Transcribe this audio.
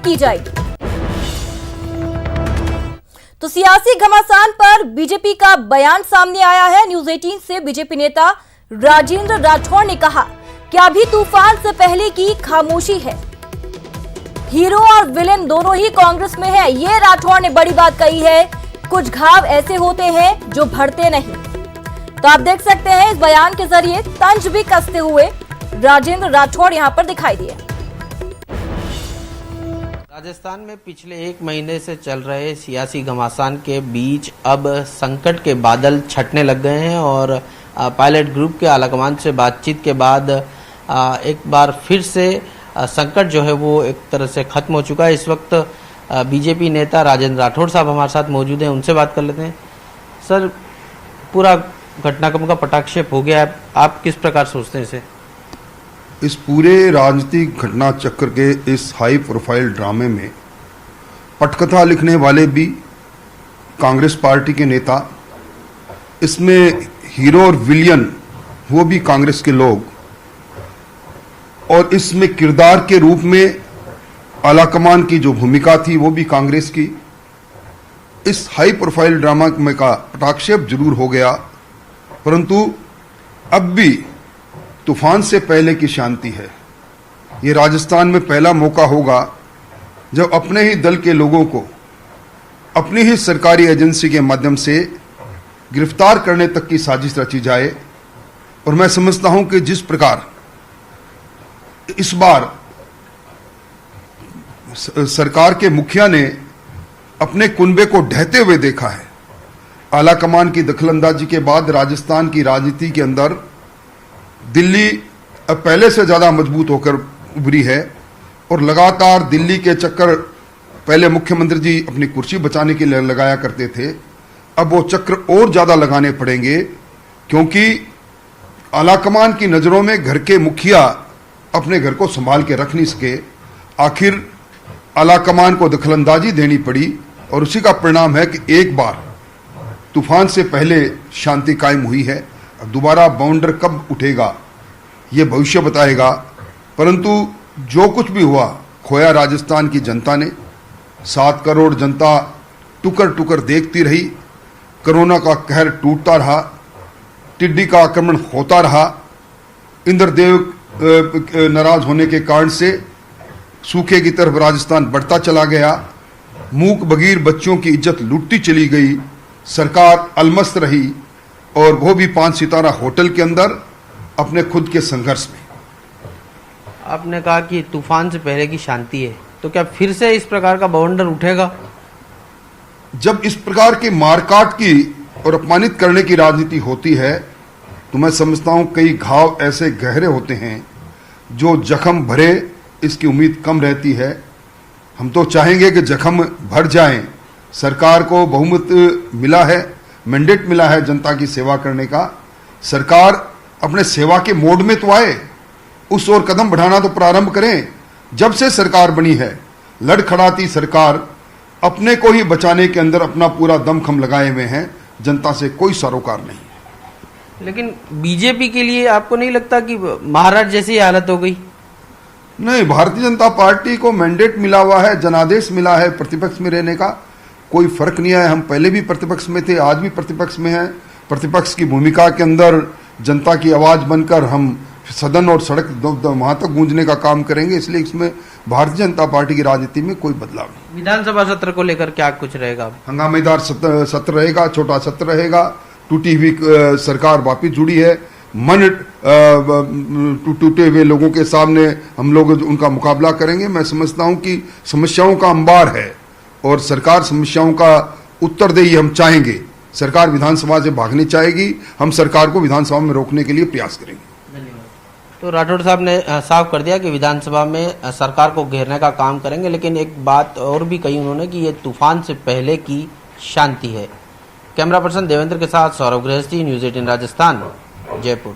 की जाएगी। तो सियासी घमासान पर बीजेपी का बयान सामने आया है। न्यूज 18 से बीजेपी नेता राजेंद्र राठौड़ ने कहा कि अभी तूफान से पहले की खामोशी है, हीरो और विलेन दोनों ही कांग्रेस में है। ये राठौड़ ने बड़ी बात कही है। कुछ घाव ऐसे होते हैं जो भरते नहीं। तो आप देख सकते हैं इस बयान के जरिए तंज भी कसते हुए राजेंद्र राठौड़ यहां पर दिखाई दिए। राजस्थान में पिछले 1 महीने से चल रहे सियासी घमासान के बीच अब संकट के बादल छटने लग गए हैं और पायलट ग्रुप के आलाकमान से बातचीत के बाद एक बार फिर से संकट जो है वो एक तरह से खत्म हो चुका है। इस वक्त बीजेपी नेता राजेंद्र राठौड़ साहब हमारे साथ मौजूद हैं, उनसे बात कर लेते हैं। सर, पूरा घटनाक्रम का पटाक्षेप हो गया है, आप किस प्रकार सोचते हैं इसे? इस पूरे राजनीतिक घटना चक्र के इस हाई प्रोफाइल ड्रामे में पटकथा लिखने वाले भी कांग्रेस पार्टी के नेता, इसमें हीरो और विलियन वो भी कांग्रेस के लोग, और इसमें किरदार के रूप में आलाकमान की जो भूमिका थी वो भी कांग्रेस की। इस हाई प्रोफाइल ड्रामा में का पटाक्षेप जरूर हो गया, परंतु अब भी तूफान से पहले की शांति है। ये राजस्थान में पहला मौका होगा जब अपने ही दल के लोगों को अपनी ही सरकारी एजेंसी के माध्यम से गिरफ्तार करने तक की साजिश रची जाए। और मैं समझता हूं कि जिस प्रकार इस बार सरकार के मुखिया ने अपने कुनबे को ढहते हुए देखा है, आलाकमान की दखलंदाजी के बाद राजस्थान की राजनीति के अंदर दिल्ली अब पहले से ज्यादा मजबूत होकर उभरी है। और लगातार दिल्ली के चक्कर पहले मुख्यमंत्री जी अपनी कुर्सी बचाने के लिए लगाया करते थे, अब वो चक्र और ज्यादा लगाने पड़ेंगे, क्योंकि आलाकमान की नजरों में घर के मुखिया अपने घर को संभाल के रख नहीं सके। आखिर आलाकमान को दखलंदाजी देनी पड़ी और उसी का परिणाम है कि एक बार तूफान से पहले शांति कायम हुई है। अब दोबारा बाउंडर कब उठेगा ये भविष्य बताएगा, परंतु जो कुछ भी हुआ खोया राजस्थान की जनता ने। 7 करोड़ जनता टुकर टुकर देखती रही, कोरोना का कहर टूटता रहा, टिड्डी का आक्रमण होता रहा, इंद्रदेव नाराज होने के कारण से सूखे की तरफ राजस्थान बढ़ता चला गया, मूक बगीर बच्चों की इज्जत लूटती चली गई, सरकार अलमस्त रही और वो भी 5 सितारा होटल के अंदर अपने खुद के संघर्ष में। आपने कहा कि तूफान से पहले की शांति है, तो क्या फिर से इस प्रकार का बाउंडर उठेगा? जब इस प्रकार की मारकाट की और अपमानित करने की राजनीति होती है तो मैं समझता हूं कई घाव ऐसे गहरे होते हैं जो जख्म भरे इसकी उम्मीद कम रहती है। हम तो चाहेंगे कि जख्म भर जाएं। सरकार को बहुमत मिला है, मैंडेट मिला है जनता की सेवा करने का। सरकार अपने सेवा के मोड में तो आए, उस ओर कदम बढ़ाना तो प्रारंभ करें। जब से सरकार बनी है, लड़खड़ाती सरकार अपने को ही बचाने के अंदर अपना पूरा दमखम लगाए हुए हैं, जनता से कोई सरोकार नहीं है। लेकिन बीजेपी के लिए आपको नहीं लगता कि महाराज जैसी हालत हो गई? नहीं, भारतीय जनता पार्टी को मैंडेट मिला हुआ है, जनादेश मिला है प्रतिपक्ष में रहने का, कोई फर्क नहीं है। हम पहले भी प्रतिपक्ष में थे, आज भी प्रतिपक्ष में हैं। प्रतिपक्ष की भूमिका के अंदर जनता की आवाज बनकर हम सदन और सड़क वहां तक गूंजने का काम करेंगे। इसलिए इसमें भारतीय जनता पार्टी की राजनीति में कोई बदलाव नहीं। विधानसभा सत्र को लेकर क्या कुछ रहेगा? हंगामेदार सत्र रहेगा, छोटा सत्र रहेगा। टूटी हुई सरकार वापिस जुड़ी है, मन टूटे हुए लोगों के सामने हम लोग उनका मुकाबला करेंगे। मैं समझता हूं कि समस्याओं का अंबार है और सरकार समस्याओं का उत्तरदेही हम चाहेंगे। सरकार विधानसभा से भागनी चाहेगी, हम सरकार को विधानसभा में रोकने के लिए प्रयास करेंगे। तो राठौड़ साहब ने साफ कर दिया कि विधानसभा में सरकार को घेरने का काम करेंगे, लेकिन एक बात और भी कही उन्होंने कि ये तूफान से पहले की शांति है। कैमरा पर्सन देवेंद्र के साथ सौरभ गृहस्थी, न्यूज 18 राजस्थान, जयपुर।